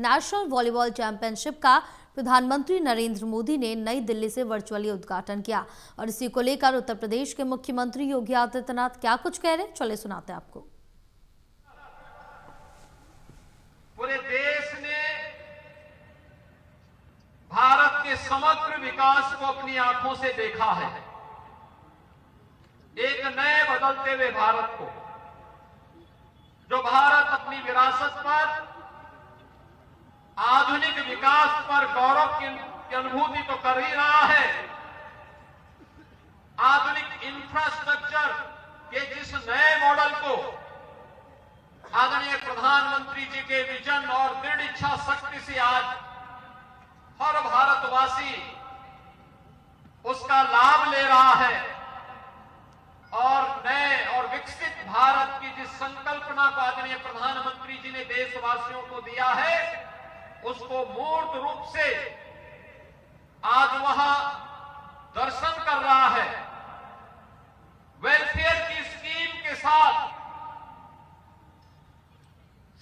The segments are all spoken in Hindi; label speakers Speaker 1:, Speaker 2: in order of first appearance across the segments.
Speaker 1: नेशनल वॉलीबॉल चैंपियनशिप का प्रधानमंत्री नरेंद्र मोदी ने नई दिल्ली से वर्चुअली उद्घाटन किया और इसी को लेकर उत्तर प्रदेश के मुख्यमंत्री योगी आदित्यनाथ क्या कुछ कह रहे हैं, चले सुनाते हैं आपको।
Speaker 2: पूरे देश ने भारत के समग्र विकास को अपनी आंखों से देखा है। एक नए बदलते हुए भारत को, जो भारत अपनी विरासत पर, आधुनिक विकास पर गौरव की अनुभूति तो कर ही रहा है, आधुनिक इंफ्रास्ट्रक्चर के जिस नए मॉडल को आदरणीय प्रधानमंत्री जी के विजन और दृढ़ इच्छा शक्ति से आज हर भारतवासी उसका लाभ ले रहा है और नए और विकसित भारत की जिस संकल्पना को आदरणीय प्रधानमंत्री जी ने देशवासियों को दिया है, उसको मूर्त रूप से आज वह दर्शन कर रहा है। वेलफेयर की स्कीम के साथ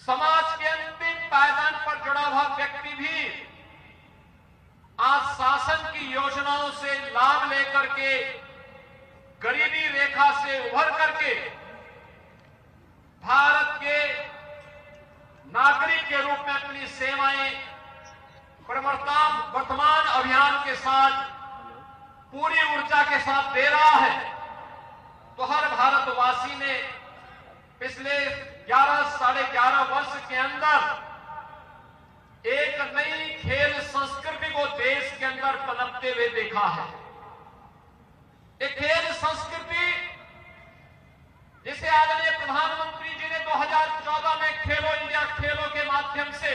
Speaker 2: समाज के अंतिम पायदान पर जुड़ा हुआ व्यक्ति भी आज शासन की योजनाओं से लाभ लेकर के गरीबी रेखा से उभर करके भारत के नागरिक के रूप में अपनी सेवाएं वर्तमान अभियान के साथ पूरी ऊर्जा के साथ दे रहा है। तो हर भारतवासी ने पिछले 11-11.5 वर्ष के अंदर एक नई खेल संस्कृति को देश के अंदर पनपते हुए देखा है। एक खेल संस्कृति जिसे आदरणीय प्रधानमंत्री जी ने 2014 में खेलो इंडिया खेलों के माध्यम से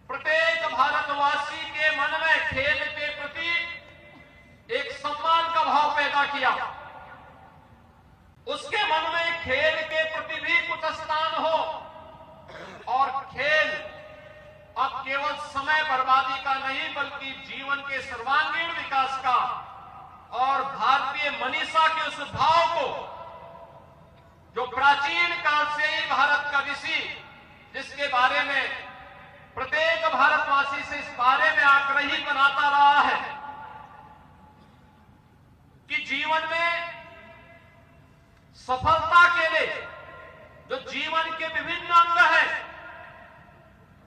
Speaker 2: प्रत्येक भारतवासी के मन में खेल के प्रति एक सम्मान का भाव पैदा किया। उसके मन में खेल के प्रति भी कुछ स्थान हो और खेल अब केवल समय बर्बादी का नहीं बल्कि जीवन के सर्वांगीण विकास का और भारतीय मनीषा के उस भाव को जो प्राचीन काल से ही भारत का ऋषि, जिसके बारे में प्रत्येक भारतवासी से इस बारे में आग्रही बनाता रहा है कि जीवन में सफलता के लिए जो जीवन के विभिन्न अंग हैं,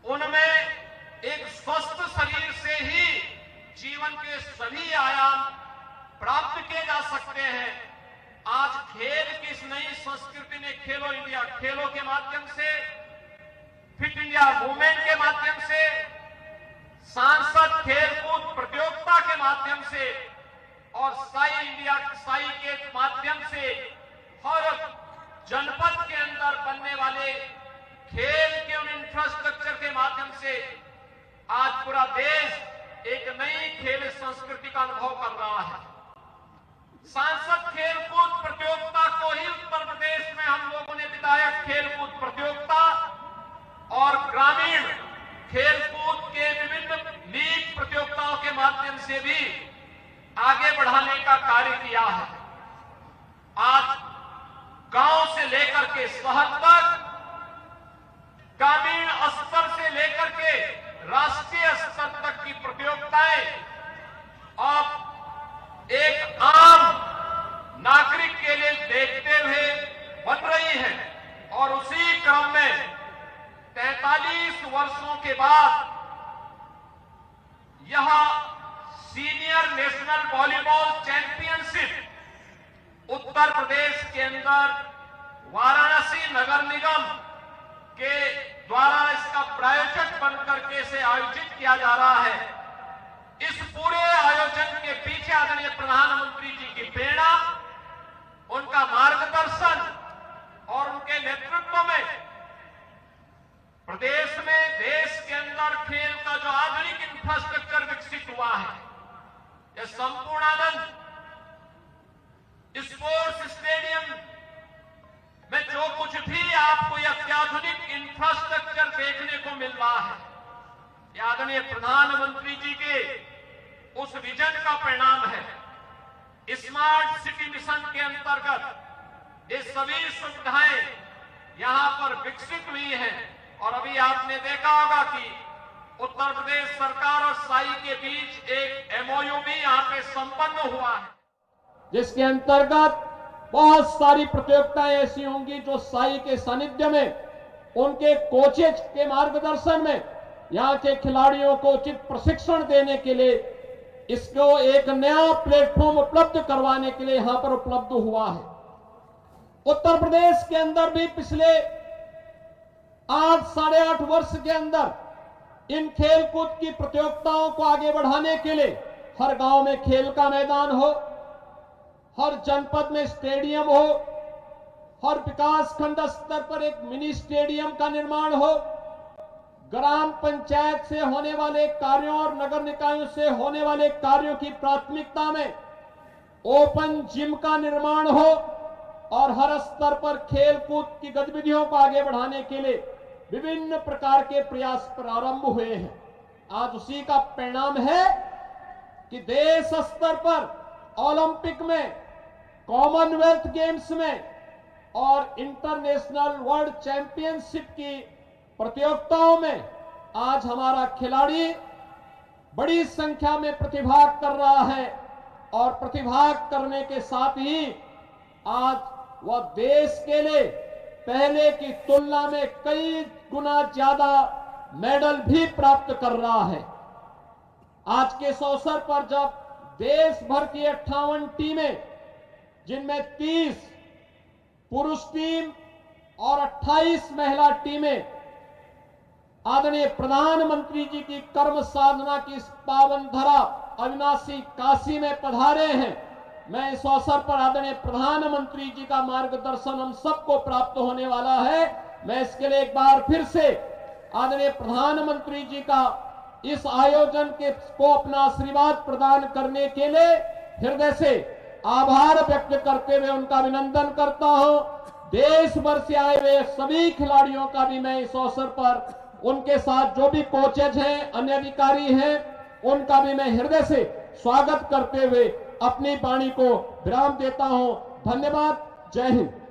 Speaker 2: उनमें एक स्वस्थ शरीर से ही जीवन के सभी आयाम प्राप्त किए जा सकते हैं। आज खेल की इस नई संस्कृति ने खेलो इंडिया खेलों के माध्यम से, फिट इंडिया मूवमेंट के माध्यम से, सांसद खेलकूद प्रतियोगिता के माध्यम से और साई के माध्यम से हर जनपद के अंदर बनने वाले खेल के उन इंफ्रास्ट्रक्चर के माध्यम से आज पूरा देश एक नई खेल संस्कृति का अनुभव कर रहा है। सांसद खेलकूद प्रतियोगिता को ही उत्तर प्रदेश में हम लोगों ने विधायक खेलकूद प्रतियोगिता और ग्रामीण खेलकूद के विभिन्न लीग प्रतियोगिताओं के माध्यम से भी आगे बढ़ाने का कार्य किया है। आज गांव से लेकर के शहर तक, ग्रामीण स्तर से लेकर के राष्ट्रीय स्तर तक की प्रतियोगिताएं अब एक आम नागरिक के लिए देखते हुए बन रही है और उसी क्रम में 43 वर्षों के बाद यह senior national volleyball championship Uttar Pradesh के अंदर वाराणसी नगर निगम के द्वारा इसका प्रायोजक बनकर के इसे आयोजित किया जा रहा है। इस पूरे आयोजन के पीछे आदरणीय प्रधानमंत्री जी की प्रेरणा, उनका मार्गदर्शन और उनके नेतृत्व में प्रदेश में, देश के अंदर खेल का जो आधुनिक इंफ्रास्ट्रक्चर विकसित हुआ है, यह संपूर्णानंद स्पोर्ट्स स्टेडियम में जो कुछ भी आपको यह अत्याधुनिक इंफ्रास्ट्रक्चर देखने को मिल रहा है, यह आदरणीय प्रधानमंत्री जी के उस विजन का परिणाम है। स्मार्ट सिटी मिशन के अंतर्गत ये सभी सुविधाएं यहां पर विकसित हुई हैं और अभी आपने देखा होगा कि उत्तर प्रदेश सरकार और साई के बीच एक एमओयू भी यहाँ पे संपन्न हुआ है, जिसके अंतर्गत बहुत सारी प्रतियोगिताएं ऐसी होंगी जो साई के सानिध्य में, उनके कोचेज के मार्गदर्शन में यहाँ के खिलाड़ियों को उचित प्रशिक्षण देने के लिए, इसको एक नया प्लेटफॉर्म उपलब्ध करवाने के लिए यहां पर उपलब्ध हुआ है। उत्तर प्रदेश के अंदर भी पिछले 8-8.5 वर्ष के अंदर इन खेलकूद की प्रतियोगिताओं को आगे बढ़ाने के लिए हर गांव में खेल का मैदान हो, हर जनपद में स्टेडियम हो, हर विकास खंड स्तर पर एक मिनी स्टेडियम का निर्माण हो, ग्राम पंचायत से होने वाले कार्यों और नगर निकायों से होने वाले कार्यों की प्राथमिकता में ओपन जिम का निर्माण हो और हर स्तर पर खेल कूद की गतिविधियों को आगे बढ़ाने के लिए विभिन्न प्रकार के प्रयास प्रारंभ हुए हैं। आज उसी का परिणाम है कि देश स्तर पर ओलंपिक में, कॉमनवेल्थ गेम्स में और इंटरनेशनल वर्ल्ड चैंपियनशिप की प्रतियोगिताओं में आज हमारा खिलाड़ी बड़ी संख्या में प्रतिभाग कर रहा है और प्रतिभाग करने के साथ ही आज वह देश के लिए पहले की तुलना में कई गुना ज्यादा मेडल भी प्राप्त कर रहा है। आज के इस अवसर पर जब देश भर की 58 टीमें, जिनमें 30 पुरुष टीम और 28 महिला टीमें आदरणीय प्रधानमंत्री जी की कर्म साधना की इस पावन धरा अविनाशी काशी में पधारे हैं, मैं इस अवसर पर आदरणीय प्रधानमंत्री जी का मार्गदर्शन हम सबको प्राप्त होने वाला है। मैं इसके लिए एक बार फिर से आदरणीय प्रधानमंत्री जी का इस आयोजन के को अपना आशीर्वाद प्रदान करने के लिए हृदय से आभार व्यक्त करते हुए उनका अभिनंदन करता हूं। देश भर से आए हुए सभी खिलाड़ियों का भी मैं इस अवसर पर, उनके साथ जो भी कोचेज हैं, अन्य अधिकारी हैं, उनका भी मैं हृदय से स्वागत करते हुए अपनी वाणी को विराम देता हूं। धन्यवाद। जय हिंद।